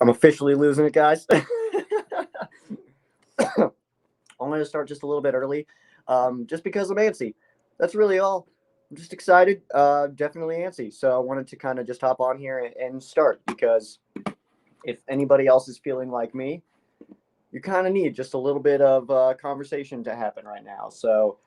I'm officially losing it, guys. I'm going to start just a little bit early, just because I'm antsy. That's really all. I'm just excited, definitely antsy. So I wanted to kind of just hop on here and start because if anybody else is feeling like me, you kind of need just a little bit of conversation to happen right now. So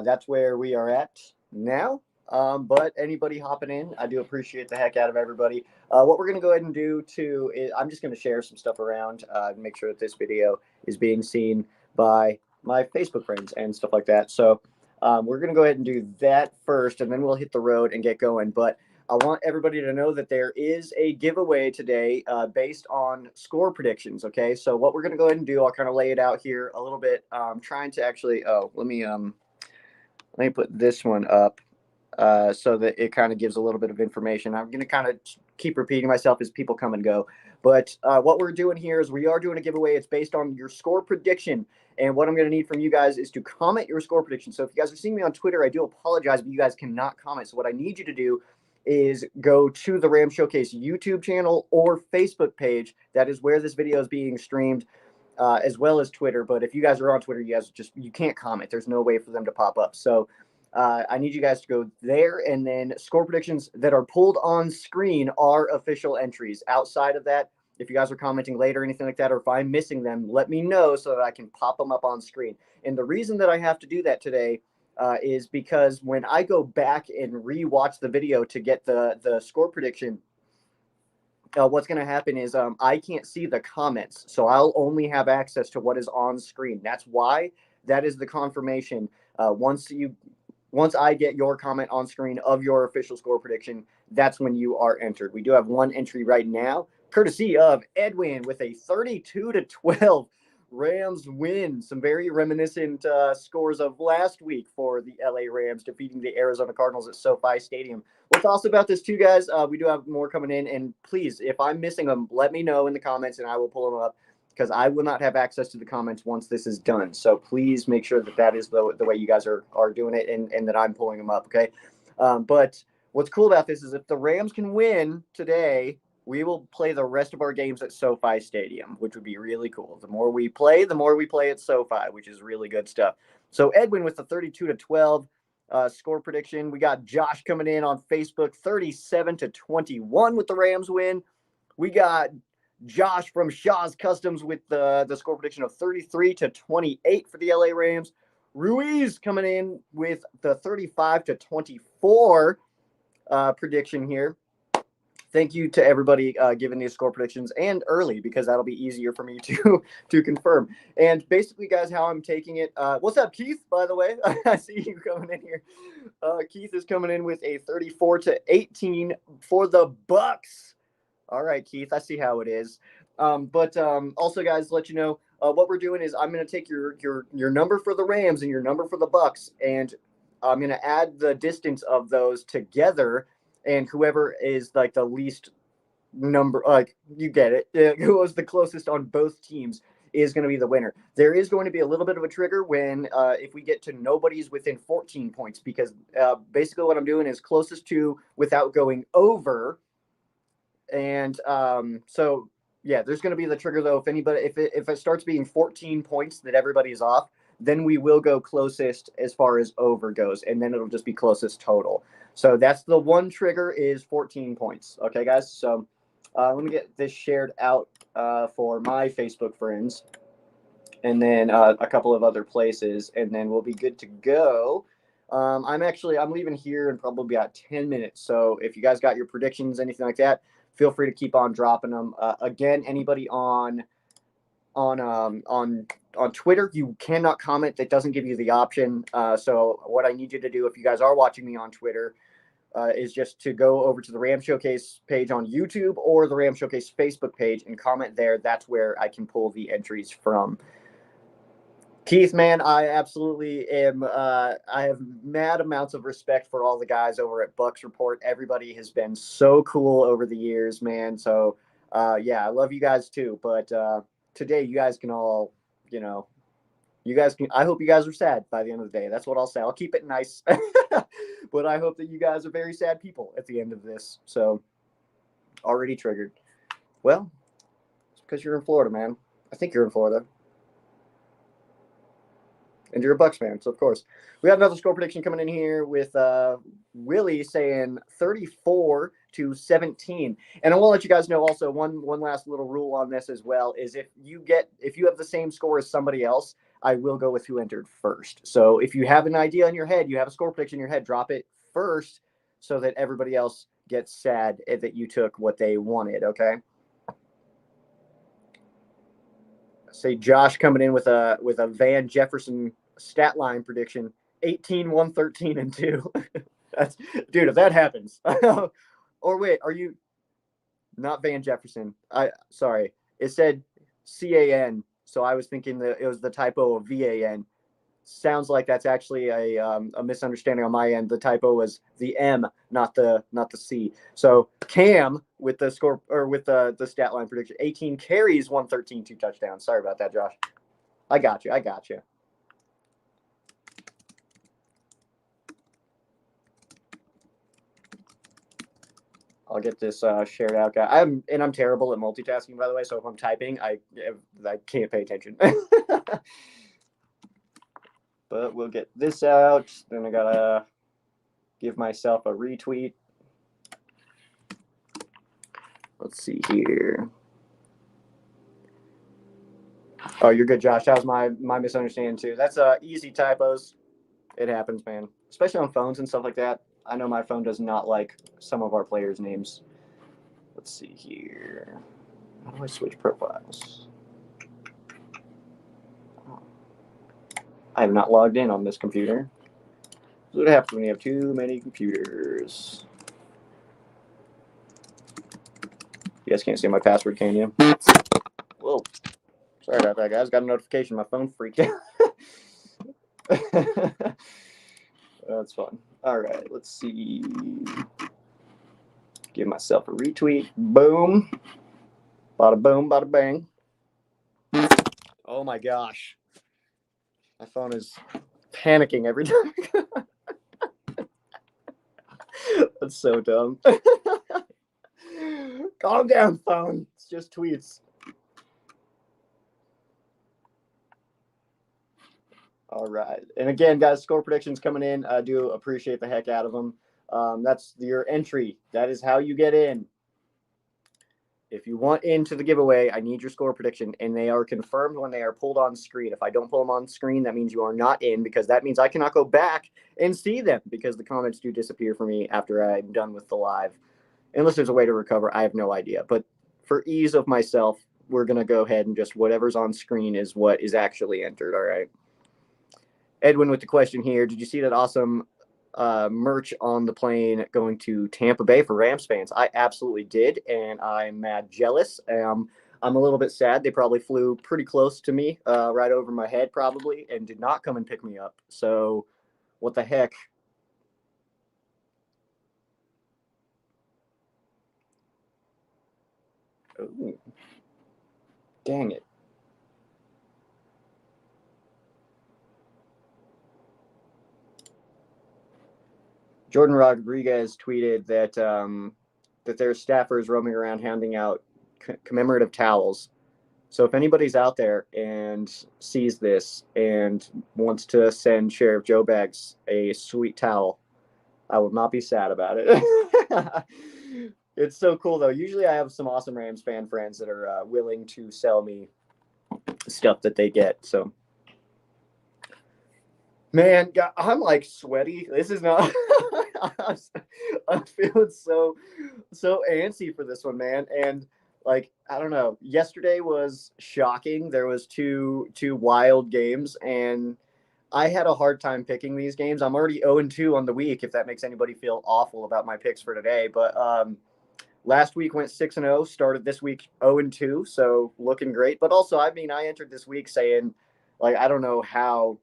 that's where we are at now. But anybody hopping in, I do appreciate the heck out of everybody. What we're going to go ahead and do too is I'm just going to share some stuff around, make sure that this video is being seen by my Facebook friends and stuff like that. So we're going to go ahead and do that first, and then we'll hit the road and get going. But I want everybody to know that there is a giveaway today based on score predictions. Okay, so what we're going to go ahead and do, I'll kind of lay it out here a little bit. Trying to actually, let me put this one up so that it kind of gives a little bit of information. I'm going to kind of keep repeating myself as people come and go. But what we're doing here is we are doing a giveaway. It's based on your score prediction. And what I'm going to need from you guys is to comment your score prediction. So if you guys are seeing me on Twitter, I do apologize, but you guys cannot comment. So what I need you to do is go to the Ram Showcase YouTube channel or Facebook page. That is where this video is being streamed, as well as Twitter. But if you guys are on Twitter, you can't comment. There's no way for them to pop up. So I need you guys to go there, and then score predictions that are pulled on screen are official entries. Outside of that, if you guys are commenting later or anything like that, or if I'm missing them, let me know so that I can pop them up on screen. And the reason that I have to do that today is because when I go back and rewatch the video to get the score prediction, what's going to happen is I can't see the comments, so I'll only have access to what is on screen. That's why that is the confirmation. Once I get your comment on screen of your official score prediction, that's when you are entered. We do have one entry right now, courtesy of Edwin, with a 32-12 Rams win. Some very reminiscent scores of last week for the LA Rams defeating the Arizona Cardinals at SoFi Stadium. We'll talk about this too, guys. We do have more coming in, and please, if I'm missing them, let me know in the comments, and I will pull them up because I will not have access to the comments once this is done. So please make sure that that is the way you guys are doing it, and that I'm pulling them up. Okay. But what's cool about this is if the Rams can win today, we will play the rest of our games at SoFi Stadium, which would be really cool. The more we play at SoFi, which is really good stuff. So Edwin with the 32-12 score prediction. We got Josh coming in on Facebook, 37-21 with the Rams win. We got Josh from Shaw's Customs with the score prediction of 33-28 for the LA Rams. Ruiz coming in with the 35-24 prediction here. Thank you to everybody giving these score predictions and early, because that'll be easier for me to confirm. And basically, guys, how I'm taking it. What's up, Keith? By the way, I see you coming in here. Keith is coming in with a 34-18 for the Bucks. All right, Keith, I see how it is. But also, guys, let you know what we're doing is I'm going to take your number for the Rams and your number for the Bucks, and I'm going to add the distance of those together, and whoever is like the least number, like you get it, who was the closest on both teams is going to be the winner. There is going to be a little bit of a trigger when if we get to nobody's within 14 points, because basically what I'm doing is closest to without going over. And so yeah, there's going to be the trigger though. If it starts being 14 points that everybody's off, then we will go closest as far as over goes, and then it'll just be closest total. So that's the one trigger, is 14 points. Okay, guys. So let me get this shared out for my Facebook friends, and then a couple of other places, and then we'll be good to go. I'm leaving here in probably about 10 minutes. So if you guys got your predictions, anything like that, feel free to keep on dropping them. Again, anybody on Twitter, you cannot comment. That doesn't give you the option. So what I need you to do, if you guys are watching me on Twitter, is just to go over to the Ram Showcase page on YouTube or the Ram Showcase Facebook page and comment there. That's where I can pull the entries from. Keith, man, I absolutely am. I have mad amounts of respect for all the guys over at Bucks Report. Everybody has been so cool over the years, man. So, yeah, I love you guys too. But today, you guys can all, you guys can. I hope you guys are sad by the end of the day. That's what I'll say. I'll keep it nice, but I hope that you guys are very sad people at the end of this. So, already triggered. Well, because you're in Florida, man. I think you're in Florida. And you're a Bucks fan, so of course. We have another score prediction coming in here with Willie saying 34-17. And I will let you guys know also one last little rule on this as well is if you have the same score as somebody else, I will go with who entered first. So if you have an idea in your head, you have a score prediction in your head, drop it first so that everybody else gets sad that you took what they wanted, okay? Say Josh coming in with a Van Jefferson stat line prediction 18 113 and 2. That's dude, if that happens. Or wait, are you not Van Jefferson? Sorry. It said CAN, so I was thinking that it was the typo of VAN. Sounds like that's actually a misunderstanding on my end. The typo was the M, not the C. So Cam with the score or with the stat line prediction, 18 carries, 113, 2 touchdowns. Sorry about that, Josh. I got you. I'll get this shared out, guy. I'm terrible at multitasking, by the way. So if I'm typing, I can't pay attention. But we'll get this out. Then I gotta give myself a retweet. Let's see here. Oh, you're good, Josh. That was my misunderstanding too. That's easy typos. It happens, man. Especially on phones and stuff like that. I know my phone does not like some of our players' names. Let's see here. How do I switch profiles? Oh. I have not logged in on this computer. That's what happens when you have too many computers. You guys can't see my password, can you? Whoa. Sorry about that, guys. Got a notification. My phone freaked out. That's fun. All right, let's see. Give myself a retweet. Boom. Bada boom, bada bang. Oh my gosh. My phone is panicking every time. That's so dumb. Calm down, phone. It's just tweets. All right. And again, guys, score predictions coming in. I do appreciate the heck out of them. That's your entry. That is how you get in. If you want into the giveaway, I need your score prediction, and they are confirmed when they are pulled on screen. If I don't pull them on screen, that means you are not in, because that means I cannot go back and see them, because the comments do disappear for me after I'm done with the live. Unless there's a way to recover, I have no idea. But for ease of myself, we're going to go ahead and just whatever's on screen is what is actually entered, all right? Edwin with the question here, did you see that awesome merch on the plane going to Tampa Bay for Rams fans? I absolutely did, and I'm mad jealous. I'm a little bit sad. They probably flew pretty close to me, right over my head probably, and did not come and pick me up. So what the heck? Ooh. Dang it. Jordan Rodriguez tweeted that that there's staffers roaming around handing out commemorative towels. So if anybody's out there and sees this and wants to send Sheriff Joe Bags a sweet towel, I will not be sad about it. It's so cool, though. Usually I have some awesome Rams fan friends that are willing to sell me stuff that they get. So, man, I'm like sweaty. This is not. I'm feeling so antsy for this one, man. And like, I don't know. Yesterday was shocking. There was two wild games, and I had a hard time picking these games. I'm already 0-2 on the week, if that makes anybody feel awful about my picks for today. But last week went 6-0, started this week 0-2, so looking great. But also, I mean, I entered this week saying, like, I don't know how,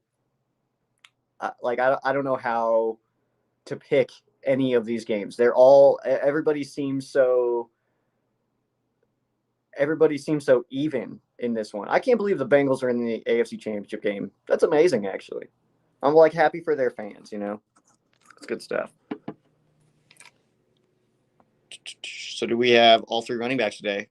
I don't know how to pick any of these games. They're all, everybody seems so even in this one. I can't believe the Bengals are in the AFC Championship game. That's amazing, actually. I'm like happy for their fans, you know. It's good stuff. So do we have all three running backs today?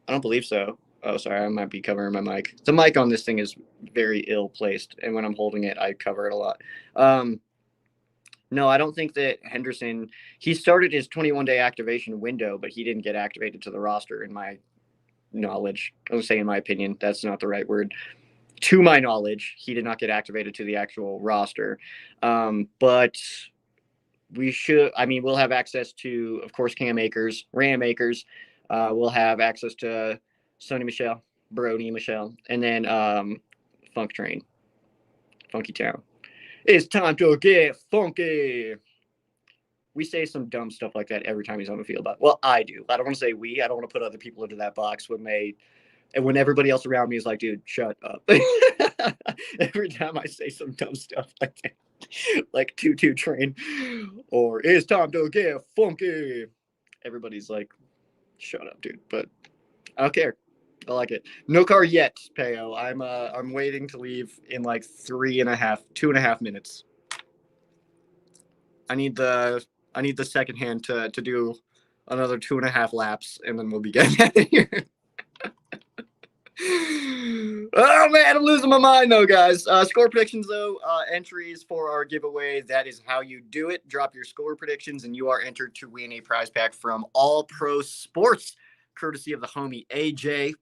I don't believe so. Oh, sorry, I might be covering my mic. The mic on this thing is very ill placed, and when I'm holding it, I cover it a lot. No, I don't think that Henderson. He started his 21-day activation window, but he didn't get activated to the roster. In my knowledge, I was saying in my opinion, that's not the right word. To my knowledge, he did not get activated to the actual roster. But we should. I mean, we'll have access to, of course, Cam Akers, Ram Akers. We'll have access to Sonny Michelle, Brody Michelle, and then Funk Train, Funky Town. It's time to get funky. We say some dumb stuff like that every time he's on the field. But well, I do. I don't want to say we. I don't want to put other people into that box when everybody else around me is like, dude, shut up. Every time I say some dumb stuff like that, like Toot Train, or it's time to get funky. Everybody's like, shut up, dude. But I don't care. I like it. No car yet, Peo. I'm waiting to leave in like 2.5 minutes. I need the second hand to do another 2.5 laps, and then we'll be getting out of here. Oh man, I'm losing my mind though, guys. Score predictions though, entries for our giveaway. That is how you do it. Drop your score predictions, and you are entered to win a prize pack from All Pro Sports, courtesy of the homie AJ,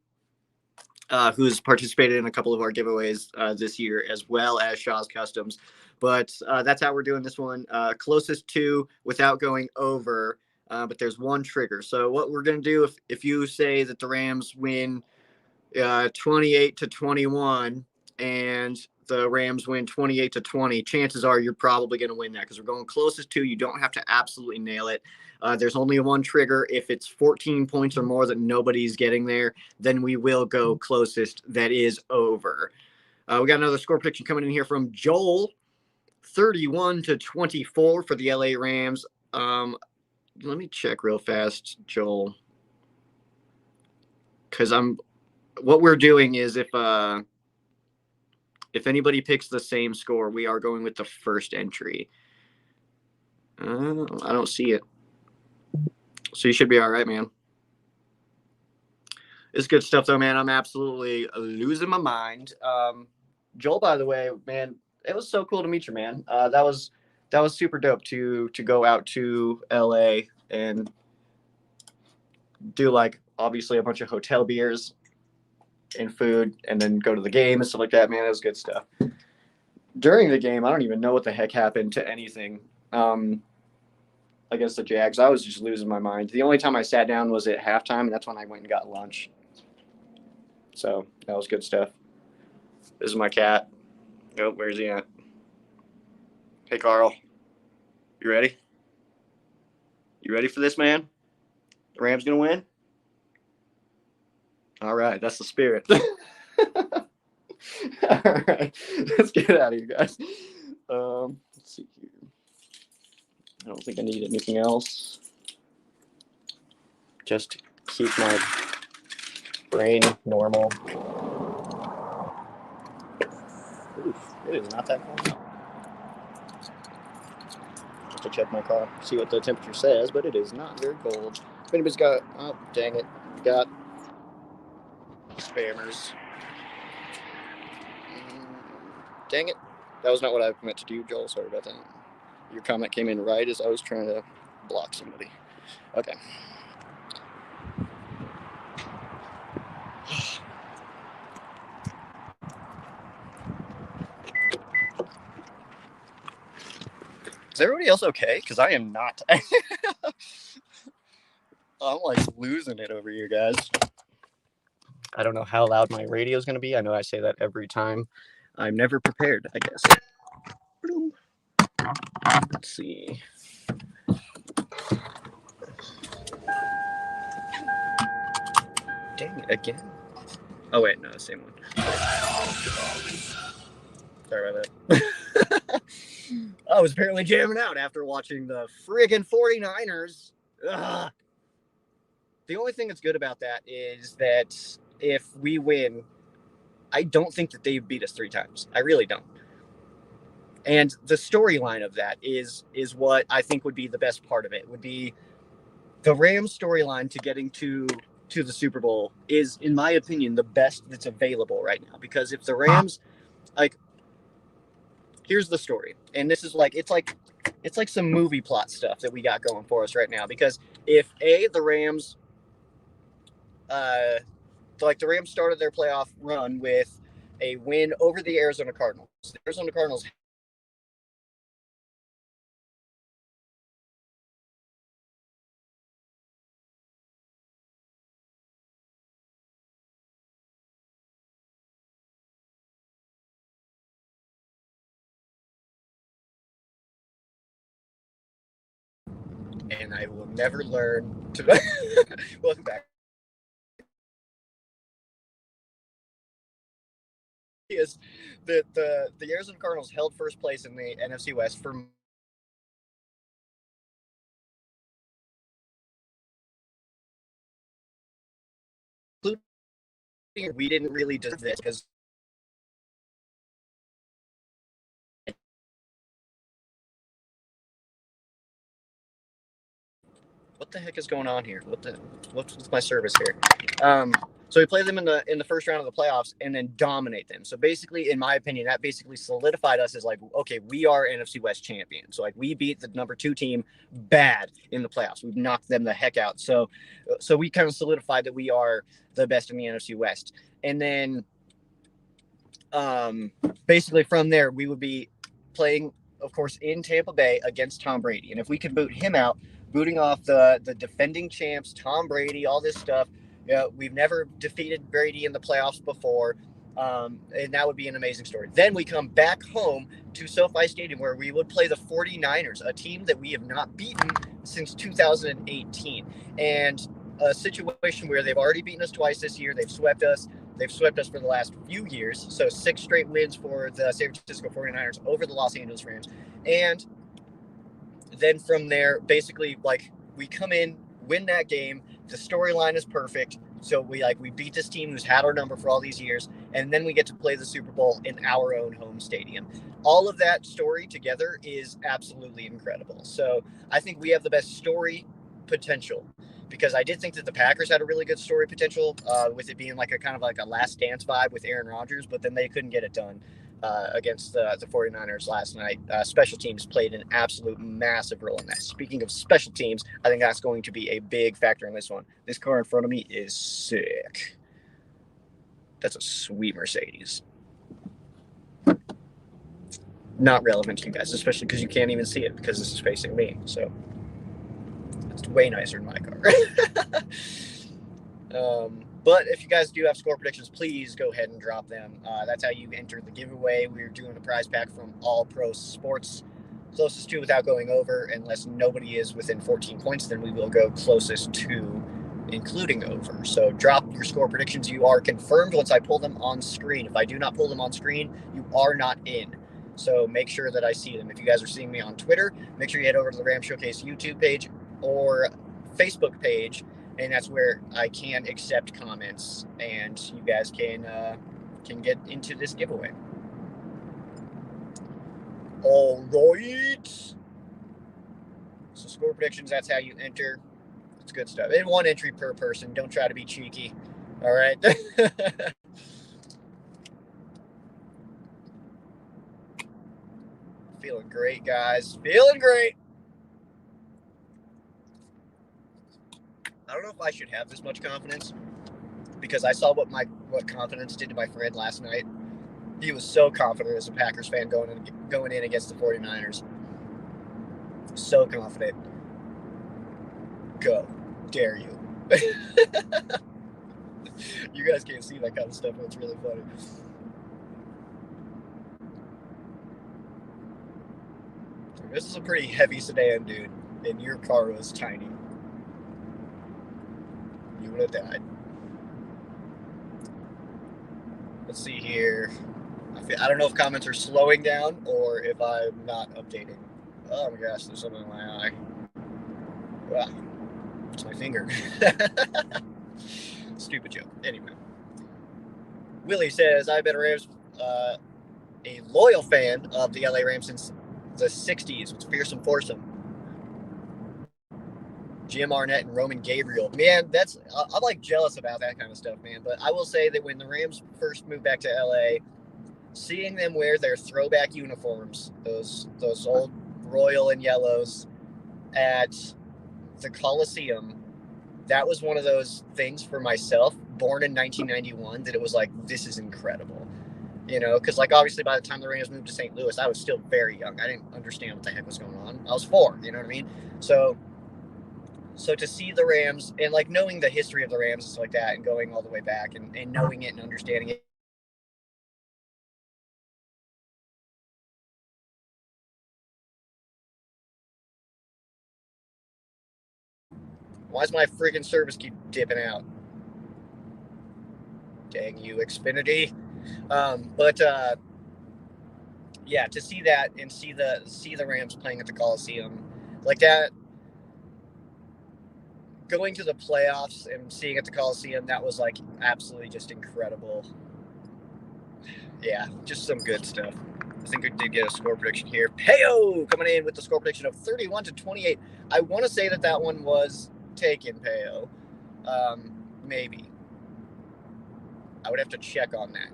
who's participated in a couple of our giveaways this year, as well as Shaw's Customs. But that's how we're doing this one. Closest to without going over, but there's one trigger. So what we're going to do, if you say that the Rams win 28-21 and the Rams win 28-20, chances are you're probably going to win that because we're going closest to. You don't have to absolutely nail it. There's only one trigger. If it's 14 points or more that nobody's getting there, then we will go closest. That is over. We got another score prediction coming in here from Joel, 31-24 for the LA Rams. Let me check real fast, Joel, because what we're doing is if anybody picks the same score, we are going with the first entry. I don't see it. So you should be all right, man. It's good stuff, though, man. I'm absolutely losing my mind. Joel, by the way, man, it was so cool to meet you, man. That was super dope to go out to LA and do, like, obviously a bunch of hotel beers and food and then go to the game and stuff like that, man. That was good stuff. During the game, I don't even know what the heck happened to anything against the Jags. I was just losing my mind. The only time I sat down was at halftime, and that's when I went and got lunch. So that was good stuff. This is my cat. Oh, where's he at? Hey, Carl. You ready? You ready for this, man? The Rams going to win? All right, that's the spirit. All right, let's get out of here, guys. Let's see here. I don't think I need anything else. Just keep my brain normal. Oof, it is not that cold. Just to check my car, see what the temperature says, but it is not very cold. If anybody's got, oh, dang it, got spammers. Dang it. That was not what I meant to do, Joel. Sorry about that. Your comment came in right as I was trying to block somebody. Okay. Is everybody else okay? Because I am not. I'm like losing it over here, guys. I don't know how loud my radio is going to be. I know I say that every time. I'm never prepared, I guess. Let's see. Dang it, again. Oh, wait, no, same one. Sorry about that. I was apparently jamming out after watching the friggin' 49ers. Ugh. The only thing that's good about that is that if we win, I don't think that they've beat us 3 times. I really don't. And the storyline of that is what I think would be the best part of it, would be the Rams storyline to getting to to the Super Bowl is, in my opinion, the best that's available right now. Because if the Rams, like, here's the story, and this is like it's like some movie plot stuff that we got going for us right now. Because if the Rams, the Rams started their playoff run with a win over the Arizona Cardinals. The Arizona Cardinals and I will never learn to. Welcome back. Is that the Arizona Cardinals held first place in the NFC West for we didn't really do this because what the heck is going on here? What's my service here? So we played them in the first round of the playoffs and then dominate them. So basically, in my opinion, that basically solidified us as like, okay, we are NFC West champions. So like we beat the number 2 team bad in the playoffs. We've knocked them the heck out. So we kind of solidified that we are the best in the NFC West. And then basically from there, we would be playing, of course, in Tampa Bay against Tom Brady. And if we could boot him out, booting off the defending champs, Tom Brady, all this stuff. We've never defeated Brady in the playoffs before, and that would be an amazing story. Then we come back home to SoFi Stadium where we would play the 49ers, a team that we have not beaten since 2018. And a situation where they've already beaten us twice this year. They've swept us. They've swept us for the last few years. So 6 straight wins for the San Francisco 49ers over the Los Angeles Rams. And then from there, basically, like, we come in, win that game. The storyline is perfect. So we beat this team who's had our number for all these years, and then we get to play the Super Bowl in our own home stadium. All of that story together is absolutely incredible. So I think we have the best story potential, because I did think that the Packers had a really good story potential with it being like a kind of like a last dance vibe with Aaron Rodgers, but then they couldn't get it done against the 49ers last night. Special teams played an absolute massive role in that. Speaking of special teams, I think that's going to be a big factor in this one. This car in front of me is sick. That's a sweet Mercedes. Not relevant to you guys, especially because you can't even see it because this is facing me. So it's way nicer than my car. But if you guys do have score predictions, please go ahead and drop them. That's how you enter the giveaway. We're doing a prize pack from All Pro Sports. Closest to without going over, unless nobody is within 14 points, then we will go closest to including over. So drop your score predictions. You are confirmed once I pull them on screen. If I do not pull them on screen, you are not in. So make sure that I see them. If you guys are seeing me on Twitter, make sure you head over to the Rams Showcase YouTube page or Facebook page, and that's where I can accept comments, and you guys can get into this giveaway. All right. So score predictions, that's how you enter. It's good stuff. And 1 entry per person. Don't try to be cheeky. All right. Feeling great, guys. Feeling great. I don't know if I should have this much confidence, because I saw what confidence did to my friend last night. He was so confident as a Packers fan going in against the 49ers. So confident. Go. Dare you. You guys can't see that kind of stuff, but it's really funny. This is a pretty heavy sedan, dude, and your car was tiny. You would have died. Let's see here. I don't know if comments are slowing down or if I'm not updating. Oh my gosh, there's something in my eye. Wow. It's my finger. Stupid joke. Anyway. Willie says, I've been a loyal fan of the LA Rams since the 60s. It's fearsome foursome. Jim Arnett and Roman Gabriel. Man, I'm like jealous about that kind of stuff, man. But I will say that when the Rams first moved back to LA, seeing them wear their throwback uniforms, those old royal and yellows at the Coliseum, that was one of those things for myself, born in 1991, that it was like, this is incredible. You know, because like obviously by the time the Rams moved to St. Louis, I was still very young. I didn't understand what the heck was going on. I was 4, you know what I mean? So to see the Rams and like knowing the history of the Rams and stuff like that and going all the way back and knowing it and understanding it. Why does my freaking service keep dipping out? Dang you, Xfinity. Yeah, to see that and see the Rams playing at the Coliseum like that, going to the playoffs and seeing at the Coliseum, that was like absolutely just incredible. Yeah, just some good stuff. I think we did get a score prediction here. Peo coming in with the score prediction of 31-28. I want to say that one was taken, Peo. Maybe. I would have to check on that.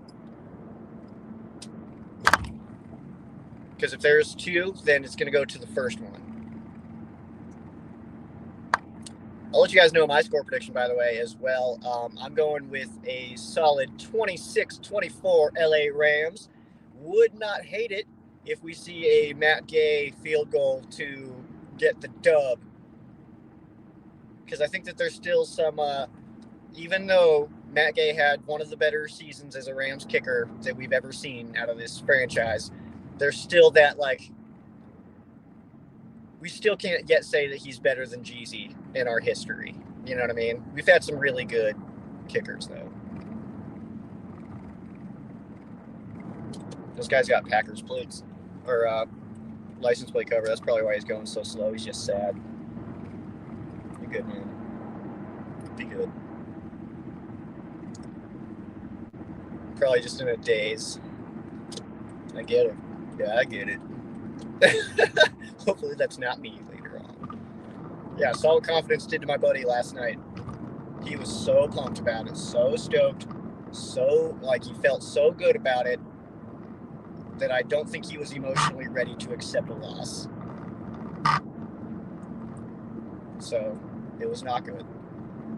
Because if there's 2, then it's going to go to the first one. I'll let you guys know my score prediction, by the way, as well. I'm going with a solid 26-24 LA Rams. Would not hate it if we see a Matt Gay field goal to get the dub. Because I think that there's still some, even though Matt Gay had one of the better seasons as a Rams kicker that we've ever seen out of this franchise, there's still that, like, we still can't yet say that he's better than Jeezy in our history. You know what I mean? We've had some really good kickers, though. This guy's got Packers plates, or license plate cover. That's probably why he's going so slow. He's just sad. Be good, man. Be good. Probably just in a daze. I get it. Yeah, I get it. Hopefully that's not me later on. Yeah, saw what confidence did to my buddy last night. He was so pumped about it, so stoked, so, like, he felt so good about it that I don't think he was emotionally ready to accept a loss. So, it was not good.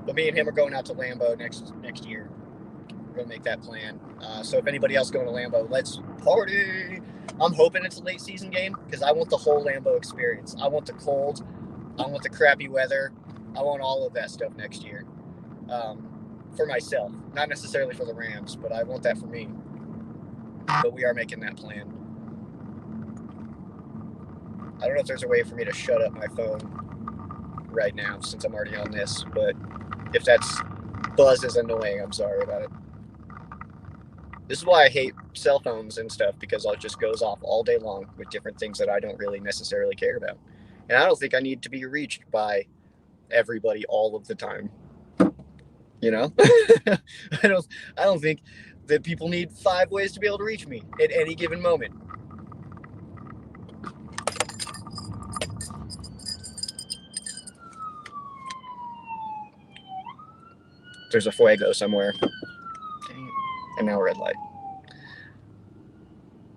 But me and him are going out to Lambeau next year. We're going to make that plan. So if anybody else going to Lambeau, let's party. I'm hoping it's a late season game because I want the whole Lambeau experience. I want the cold. I want the crappy weather. I want all of that stuff next year. For myself. Not necessarily for the Rams, but I want that for me. But we are making that plan. I don't know if there's a way for me to shut up my phone right now since I'm already on this, but if that's buzz is annoying, I'm sorry about it. This is why I hate cell phones and stuff, because it just goes off all day long with different things that I don't really necessarily care about. And I don't think I need to be reached by everybody all of the time. You know? I don't think that people need 5 ways to be able to reach me at any given moment. There's a fuego somewhere. And now red light.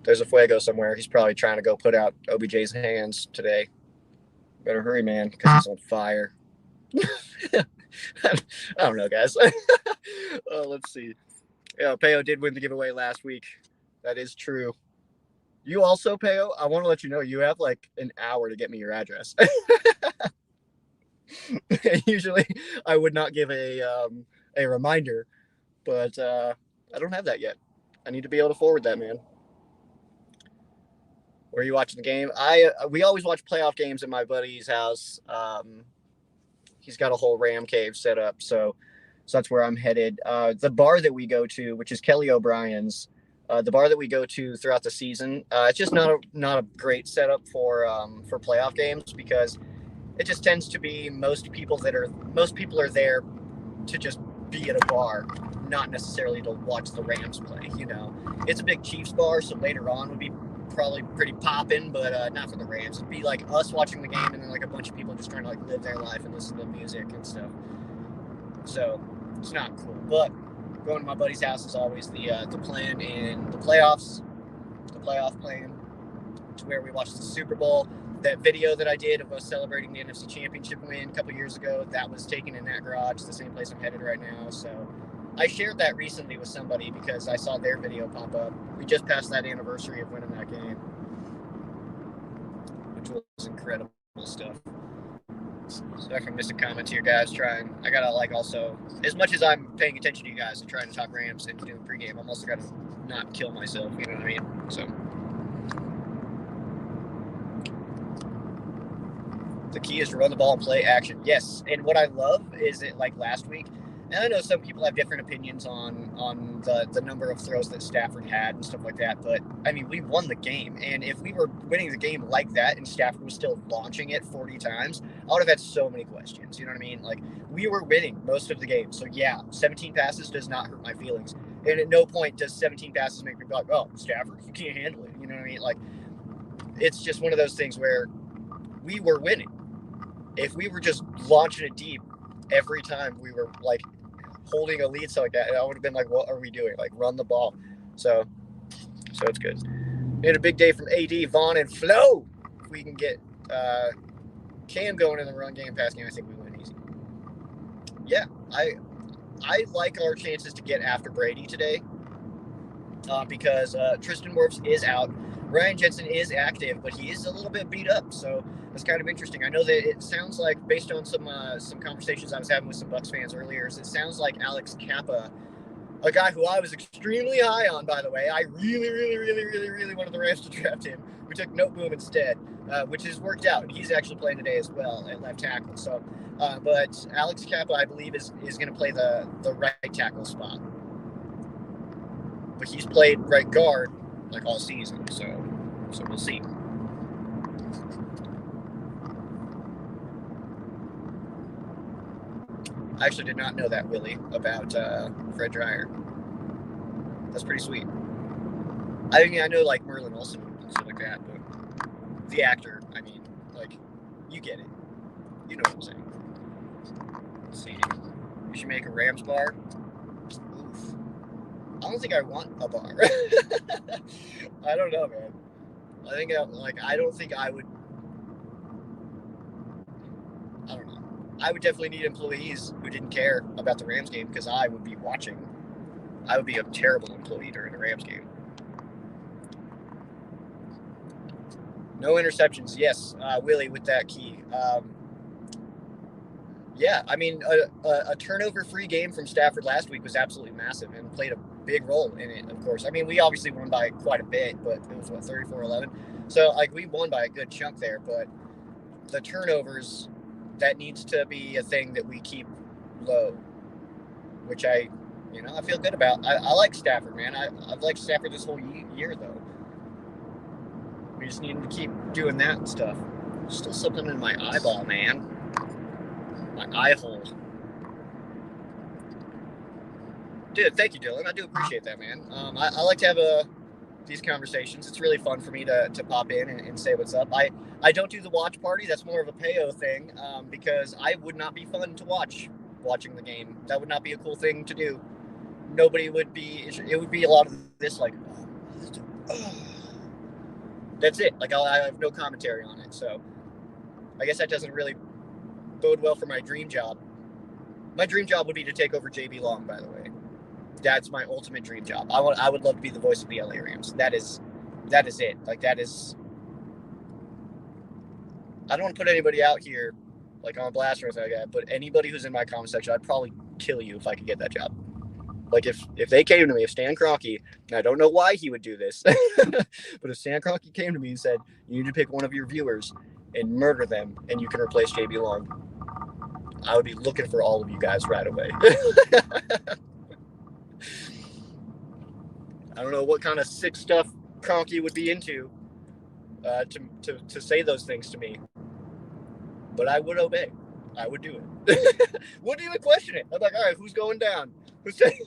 There's a fuego somewhere. He's probably trying to go put out OBJ's hands today. Better hurry, man, because he's on fire. I don't know, guys. Let's see. Yeah, Peo did win the giveaway last week. That is true. You also, Peo, I want to let you know you have like an hour to get me your address. Usually I would not give a reminder, but I don't have that yet. I need to be able to forward that, man. Where are you watching the game? We always watch playoff games at my buddy's house. He's got a whole Ram cave set up, so that's where I'm headed. The bar that we go to, which is Kelly O'Brien's, the bar that we go to throughout the season, it's just not a great setup for playoff games, because it just tends to be most people are there to just be at a bar, not necessarily to watch the Rams play. You know, it's a big Chiefs bar, so later on would be probably pretty popping, but not for the Rams. It'd be like us watching the game and then like a bunch of people just trying to like live their life and listen to music and stuff. So it's not cool. But going to my buddy's house is always the plan in the playoffs, the playoff plan, to where we watched the Super Bowl. That video that I did of us celebrating the NFC Championship win a couple years ago, that was taken in that garage, the same place I'm headed right now. So I shared that recently with somebody because I saw their video pop up. We just passed that anniversary of winning that game, which was incredible stuff. So if I missed a comment here, guys, I gotta like also, as much as I'm paying attention to you guys and trying to talk Rams and doing pregame, I'm also gotta not kill myself, you know what I mean? So the key is to run the ball and play action. Yes, and what I love is that like last week, and I know some people have different opinions on the number of throws that Stafford had and stuff like that, but I mean, we won the game, and if we were winning the game like that and Stafford was still launching it 40 times, I would have had so many questions, you know what I mean? Like, we were winning most of the game, so yeah, 17 passes does not hurt my feelings, and at no point does 17 passes make me be like, oh, Stafford, you can't handle it, you know what I mean? Like, it's just one of those things where we were winning. If we were just launching it deep every time we were like holding a lead, so like that, I would have been like, what are we doing? Like, run the ball. So it's good. We had a big day from AD, Vaughn, and Flo. If we can get Cam going in the run game, pass game, I think we win easy. Yeah, I like our chances to get after Brady today because Tristan Wirfs is out. Ryan Jensen is active, but he is a little bit beat up, so it's kind of interesting. I know that it sounds like, based on some conversations I was having with some Bucs fans earlier, it sounds like Alex Kappa, a guy who I was extremely high on, by the way. I really wanted the Rams to draft him. We took Noteboom instead, which has worked out, and he's actually playing today as well at left tackle. So, but Alex Kappa, I believe, is going to play the right tackle spot. But he's played right guard like all season, so we'll see. I actually did not know that, Willie, about Fred Dreyer. That's pretty sweet. I mean, I know like Merlin Olsen and stuff like that, but the actor, I mean, like, you get it. You know what I'm saying. Let's see. We should make a Rams bar. Oof. I don't think I want a bar. I don't know, man. I don't think I would. I don't know. I would definitely need employees who didn't care about the Rams game because I would be watching. I would be a terrible employee during the Rams game. No interceptions. Yes, Willie with that key. Yeah, I mean, a turnover-free game from Stafford last week was absolutely massive and played a big role in it, of course. I mean, we obviously won by quite a bit, but it was, 34-11? So, like, we won by a good chunk there, but the turnovers, that needs to be a thing that we keep low, which I feel good about. I like Stafford, man. I've liked Stafford this whole year, though. We just need him to keep doing that stuff. Still something in my eyeball, man. My eye hole. Dude, thank you, Dylan. I do appreciate that, man. I like to have these conversations. It's really fun for me to pop in and say what's up. I don't do the watch party. That's more of a payo thing because I would not be fun to watching the game. That would not be a cool thing to do. Nobody would be. It would be a lot of this, like, that's it. Like, I have no commentary on it. So I guess that doesn't really bode well for my dream job. My dream job would be to take over JB Long, by the way. That's my ultimate dream job. I would love to be the voice of the LA Rams. That is it. Like, that is. I don't want to put anybody out here like on blast or anything like that, but anybody who's in my comment section, I'd probably kill you if I could get that job. Like, if they came to me, if Stan Kroenke, and I don't know why he would do this, but if Stan Kroenke came to me and said, you need to pick one of your viewers and murder them, and you can replace JB Long, I would be looking for all of you guys right away. I don't know what kind of sick stuff Kroenke would be into to say those things to me, but I would obey. I would do it. Wouldn't even question it. I'm like, all right, who's going down? Who's taking?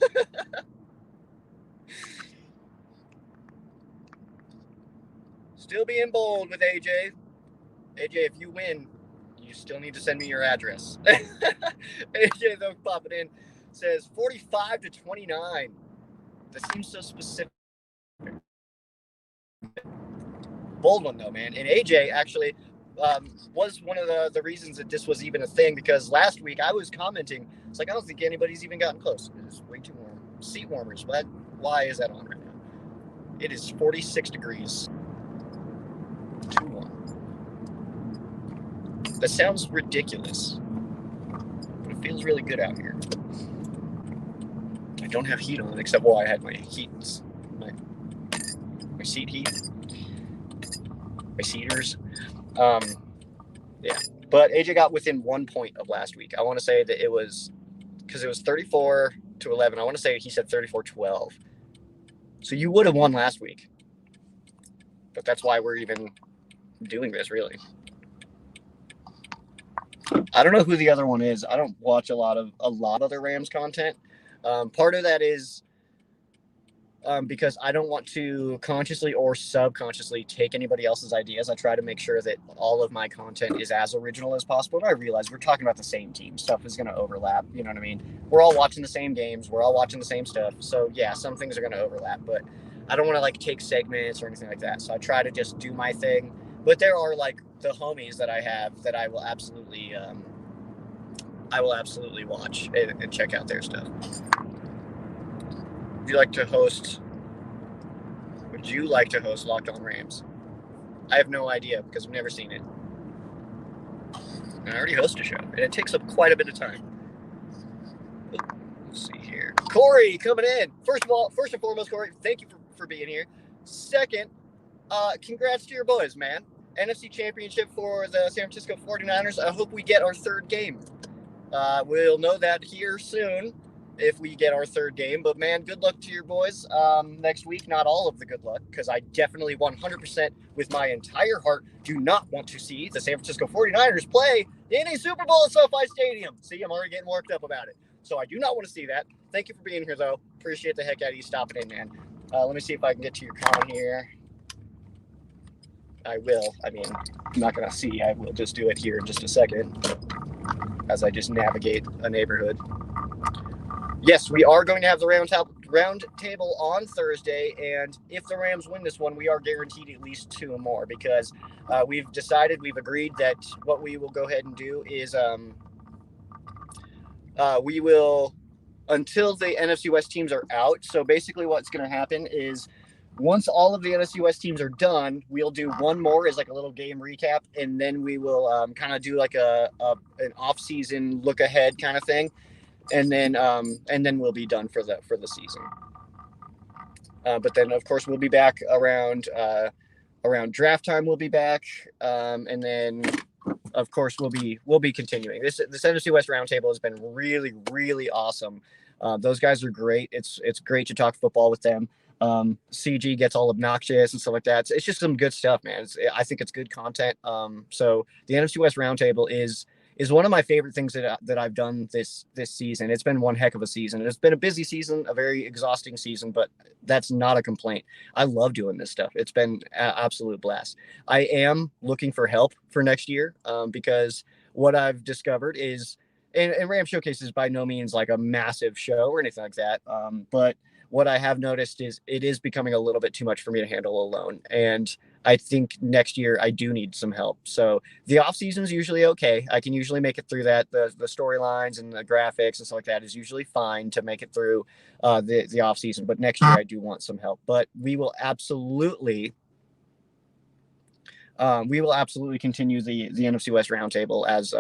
Still being bold with AJ. AJ, if you win, you still need to send me your address. AJ, though, popping in, says 45-29. That seems so specific. Bold one, though, man. And AJ actually was one of the reasons that this was even a thing, because last week I was commenting, it's like, I don't think anybody's even gotten close. It is way too warm. Seat warmers, why is that on right now? It is 46 degrees. Too warm. That sounds ridiculous, but it feels really good out here. I don't have heat on, except, I had my heat, my seat heat, my seaters. Yeah, but AJ got within 1 point of last week. I want to say that it was, because it was 34-11. I want to say he said 34-12. So you would have won last week. But that's why we're even doing this, really. I don't know who the other one is. I don't watch a lot of other Rams content. Part of that is because I don't want to consciously or subconsciously take anybody else's ideas. I try to make sure that all of my content is as original as possible. And I realize we're talking about the same team. Stuff is going to overlap. You know what I mean? We're all watching the same games. We're all watching the same stuff. So, yeah, some things are going to overlap. But I don't want to, take segments or anything like that. So I try to just do my thing. But there are, the homies that I have that I will absolutely watch and check out their stuff. Would you like to host Locked On Rams? I have no idea because I've never seen it. I already host a show, and it takes up quite a bit of time. Let's see here. Corey coming in. First and foremost, Corey, thank you for being here. Second, congrats to your boys, man. NFC Championship for the San Francisco 49ers. I hope we get our third game. We'll know that here soon if we get our third game. But, man, good luck to your boys next week. Not all of the good luck, because I definitely 100% with my entire heart do not want to see the San Francisco 49ers play in a Super Bowl at SoFi Stadium. See, I'm already getting worked up about it. So I do not want to see that. Thank you for being here, though. Appreciate the heck out of you stopping in, man. Let me see if I can get to your comment here. I will. I mean, I'm not going to see. I will just do it here in just a second as I just navigate a neighborhood. Yes, we are going to have the round table on Thursday, and if the Rams win this one, we are guaranteed at least 2 more, because we've agreed that what we will go ahead and do is we will, until the NFC West teams are out. So basically what's going to happen is once all of the NFC West teams are done, we'll do one more as a little game recap, and then we will kind of do an off-season look ahead kind of thing. And then we'll be done for the season. But then, of course, we'll be back around draft time. We'll be back, and then, of course, we'll be continuing. This NFC West Roundtable has been really, really awesome. Those guys are great. It's great to talk football with them. CG gets all obnoxious and stuff like that. It's just some good stuff, man. I think it's good content. So the NFC West Roundtable is one of my favorite things that I've done this season. It's been one heck of a season. It's been a busy season, a very exhausting season, but that's not a complaint. I love doing this stuff. It's been an absolute blast. I am looking for help for next year because what I've discovered is, and Ram Showcase is by no means a massive show or anything like that, but what I have noticed is it is becoming a little bit too much for me to handle alone. And I think next year I do need some help. So the off season is usually okay. I can usually make it through that. The storylines and the graphics and stuff like that is usually fine to make it through the off season. But next year I do want some help. But we will absolutely continue the NFC West Roundtable as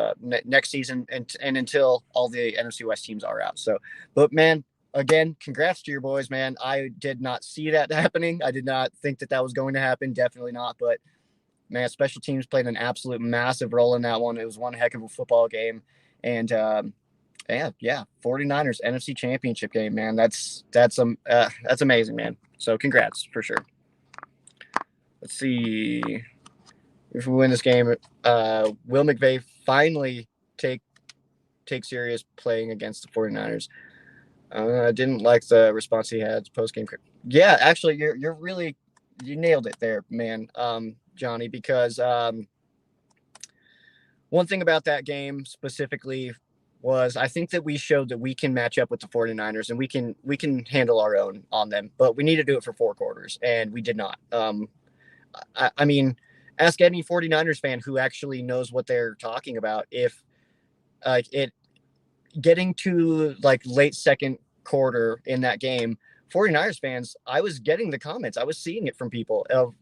next season and until all the NFC West teams are out. So, but man, again, congrats to your boys, man. I did not see that happening. I did not think that was going to happen. Definitely not. But, man, special teams played an absolute massive role in that one. It was one heck of a football game. And, 49ers NFC Championship game, man. That's amazing, man. So, congrats, for sure. Let's see. If we win this game, will McVay finally take serious playing against the 49ers? I didn't like the response he had post-game. Yeah, actually, you nailed it there, man. Johnny, because one thing about that game specifically was I think that we showed that we can match up with the 49ers and we can handle our own on them, but we need to do it for 4 quarters, and we did not. I mean, ask any 49ers fan who actually knows what they're talking about if it getting to like late second quarter in that game, 49ers fans, I was getting the comments. I was seeing it from people of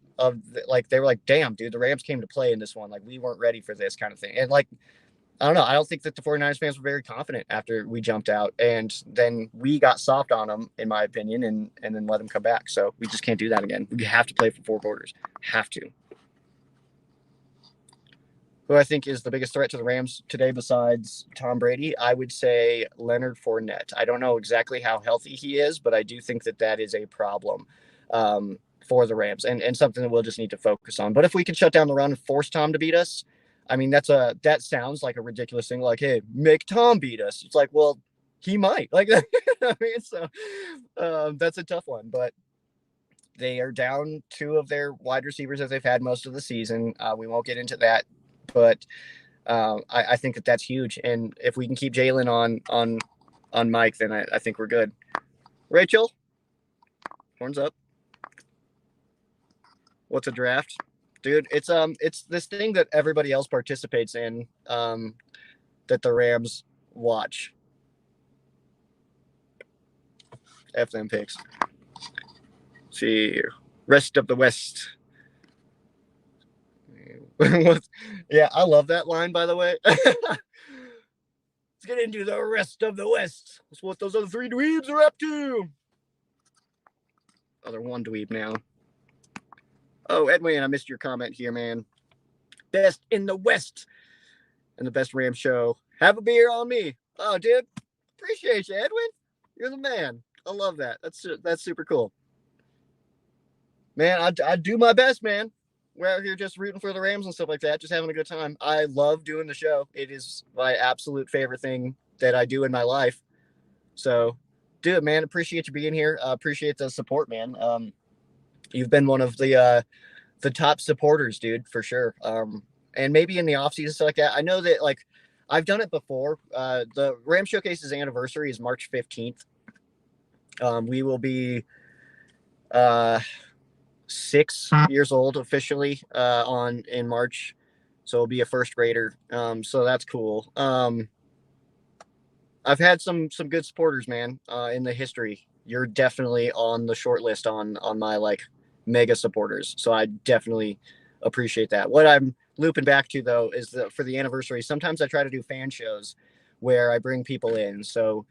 like, they were like, damn, dude, the Rams came to play in this one. Like, we weren't ready for this kind of thing. And like, I don't know. I don't think that the 49ers fans were very confident after we jumped out, and then we got soft on them, in my opinion, and then let them come back. So we just can't do that again. We have to play for 4 quarters. Have to. Who I think is the biggest threat to the Rams today besides Tom Brady, I would say Leonard Fournette. I don't know exactly how healthy he is, but I do think that that is a problem for the Rams, and something that we'll just need to focus on. But if we can shut down the run and force Tom to beat us, I mean, that sounds like a ridiculous thing. Like, hey, make Tom beat us. It's like, well, he might. Like, I mean, so that's a tough one. But they are down 2 of their wide receivers that they've had most of the season. We won't get into that, but I think that that's huge. And if we can keep Jalen on Mike, then I think we're good. Rachel, horns up. What's a draft? Dude, it's this thing that everybody else participates in, that the Rams watch. F them picks. See here. Rest of the West. Yeah, I love that line, by the way. Let's get into the rest of the West. That's what those other 3 dweebs are up to. Other 1 dweeb now. Oh, Edwin, I missed your comment here, man. Best in the West and the best Ram show. Have a beer on me. Oh, dude, appreciate you, Edwin. You're the man. I love that. That's super cool. Man, I do my best, man. We're out here just rooting for the Rams and stuff like that, just having a good time. I love doing the show. It is my absolute favorite thing that I do in my life. So, do it, man. Appreciate you being here. Appreciate the support, man. You've been one of the top supporters, dude, for sure. And maybe in the off season, stuff like that. I know that, like, I've done it before. The Ram Showcase's anniversary is March 15th. We will be 6 years old officially in March, so it'll be a first grader. So that's cool. I've had some good supporters, man, in the history. You're definitely on the short list on my like mega supporters, so I definitely appreciate that. What I'm looping back to, though, is that for the anniversary, sometimes I try to do fan shows where I bring people in. So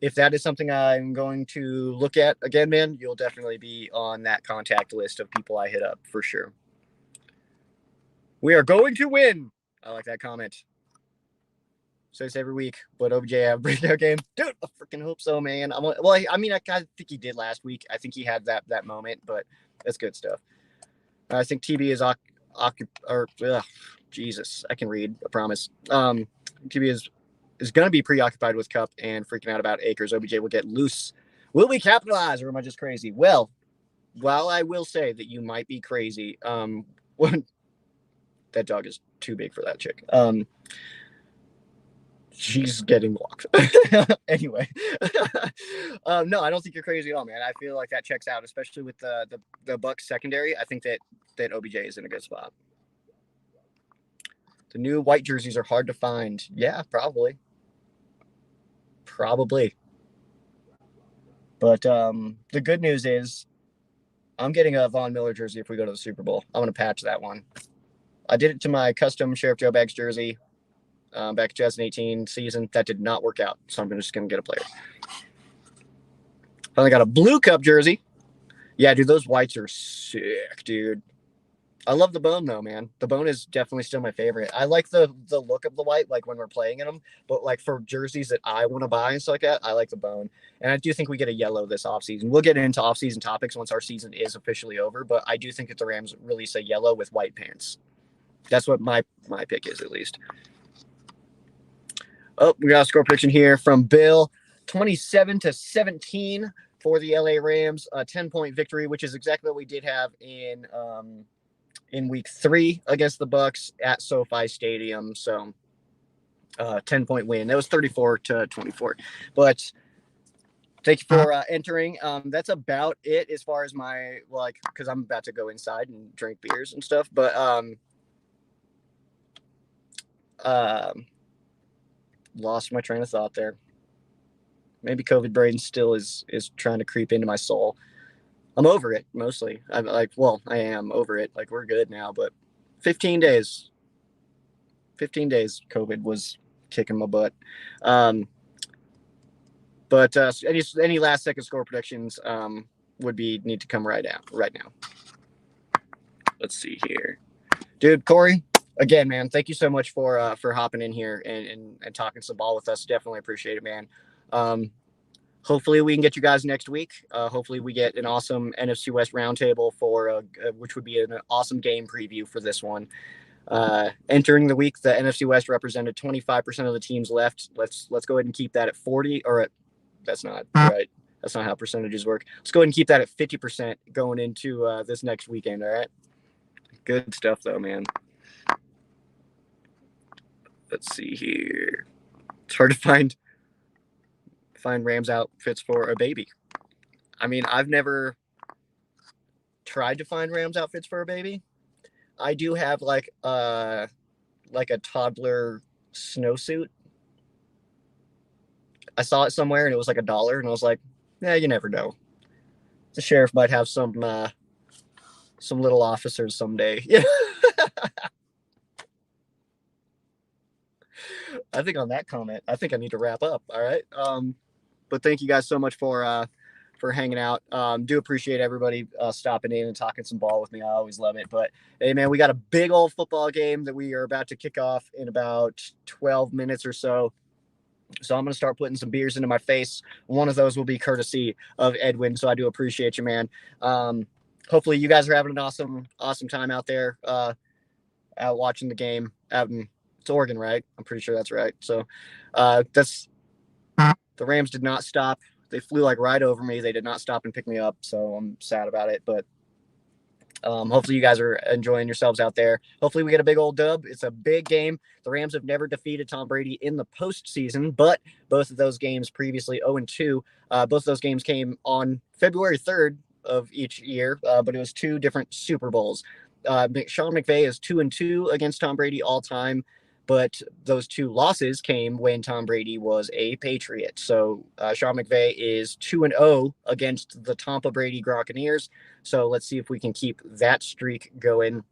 if that is something I'm going to look at again, man, you'll definitely be on that contact list of people I hit up for sure. We are going to win. I like that comment. Say this every week, but OBJ have a breakout game. Dude, I freaking hope so, man. I think he did last week. I think he had that moment, but that's good stuff. I think TB is Jesus, I can read, I promise. TB is going to be preoccupied with Cup and freaking out about Akers. OBJ will get loose. Will we capitalize, or am I just crazy? Well, while I will say that you might be crazy, that dog is too big for that chick. She's getting walked. Anyway, no, I don't think you're crazy at all, man. I feel like that checks out, especially with the Bucks secondary. I think that OBJ is in a good spot. The new white jerseys are hard to find. Yeah, probably. But the good news is I'm getting a Von Miller jersey if we go to the Super Bowl. I'm going to patch that one. I did it to my custom Sheriff Joe Bags jersey back in 2018 season. That did not work out, so I'm just going to get a player. Finally got a blue Cup jersey. Yeah, dude, those whites are sick, dude. I love the bone, though, man. The bone is definitely still my favorite. I like the look of the white, like when we're playing in them. But like for jerseys that I want to buy and stuff like that, I like the bone. And I do think we get a yellow this offseason. We'll get into offseason topics once our season is officially over. But I do think that the Rams release a yellow with white pants. That's what my pick is, at least. Oh, we got a score prediction here from Bill. 27-17 for the LA Rams. A 10-point victory, which is exactly what we did have in in week 3 against the Bucs at SoFi Stadium. So 10-point win. That was 34-24. But thank you for entering. That's about it as far as my, like, because I'm about to go inside and drink beers and stuff. But lost my train of thought there. Maybe COVID brain still is trying to creep into my soul. I'm over it mostly. I'm like, well, I am over it. Like, we're good now, but 15 days COVID was kicking my butt. But any last second score predictions would need to come right now. Let's see here, dude. Corey, again, man, thank you so much for hopping in here and talking some ball with us. Definitely appreciate it, man. Hopefully we can get you guys next week. Hopefully we get an awesome NFC West roundtable for which would be an awesome game preview for this one. Entering the week, the NFC West represented 25% of the teams left. Let's go ahead and keep that at 40, or that's not right. That's not how percentages work. Let's go ahead and keep that at 50% going into this next weekend. All right. Good stuff though, man. Let's see here. It's hard to find Rams outfits for a baby. I mean, I've never tried to find Rams outfits for a baby. I do have like a toddler snowsuit. I saw it somewhere and it was like $1, and I was like, yeah, you never know. The sheriff might have some little officers someday. Yeah. I think on that comment, I think I need to wrap up. All right. But thank you guys so much for hanging out. Do appreciate everybody stopping in and talking some ball with me. I always love it. But hey, man, we got a big old football game that we are about to kick off in about 12 minutes or so. So I'm going to start putting some beers into my face. One of those will be courtesy of Edwin. So I do appreciate you, man. Hopefully you guys are having an awesome time out there, out watching the game. It's Oregon, right? I'm pretty sure that's right. So the Rams did not stop. They flew like right over me. They did not stop and pick me up. So I'm sad about it. But hopefully you guys are enjoying yourselves out there. Hopefully we get a big old dub. It's a big game. The Rams have never defeated Tom Brady in the postseason, but both of those games previously 0-2. Both of those games came on February 3rd of each year, but it was 2 different Super Bowls. Sean McVay is 2-2 against Tom Brady all time, but those 2 losses came when Tom Brady was a Patriot. So Sean McVay is 2-0 against the Tampa Brady Buccaneers. So let's see if we can keep that streak going,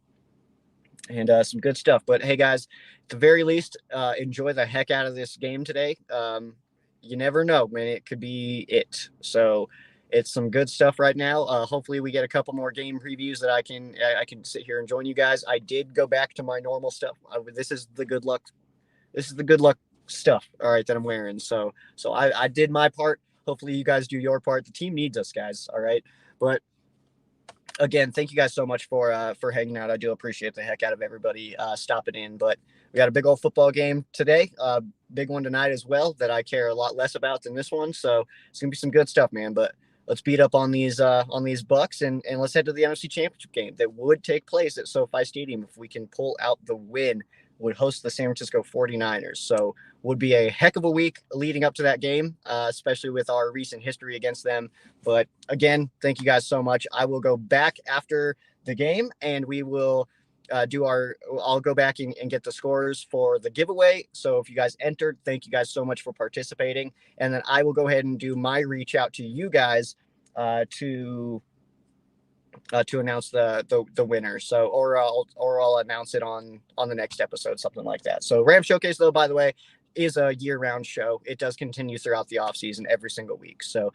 and some good stuff. But hey, guys, at the very least, enjoy the heck out of this game today. You never know, man. It could be it. So it's some good stuff right now. Hopefully we get a couple more game previews that I can sit here and join you guys. I did go back to my normal stuff. This is the good luck. This is the good luck stuff. All right, that I'm wearing. So I did my part. Hopefully you guys do your part. The team needs us, guys. All right. But again, thank you guys so much for hanging out. I do appreciate the heck out of everybody stopping in. But we got a big old football game today. Big one tonight as well that I care a lot less about than this one. So it's gonna be some good stuff, man. But let's beat up on these Bucs and let's head to the NFC Championship game that would take place at SoFi Stadium if we can pull out the win. Would host the San Francisco 49ers. So would be a heck of a week leading up to that game, especially with our recent history against them. But again, thank you guys so much. I will go back after the game and we will I'll go back and get the scores for the giveaway. So if you guys entered, thank you guys so much for participating. And then I will go ahead and do my reach out to you guys to announce the winner. So or I'll announce it on the next episode, something like that. So Ram Showcase, though, by the way, is a year-round show. It does continue throughout the off season every single week. So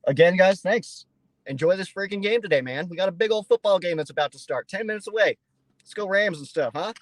again, guys, thanks. Enjoy this freaking game today, man. We got a big old football game that's about to start 10 minutes away. Let's go Rams and stuff, huh?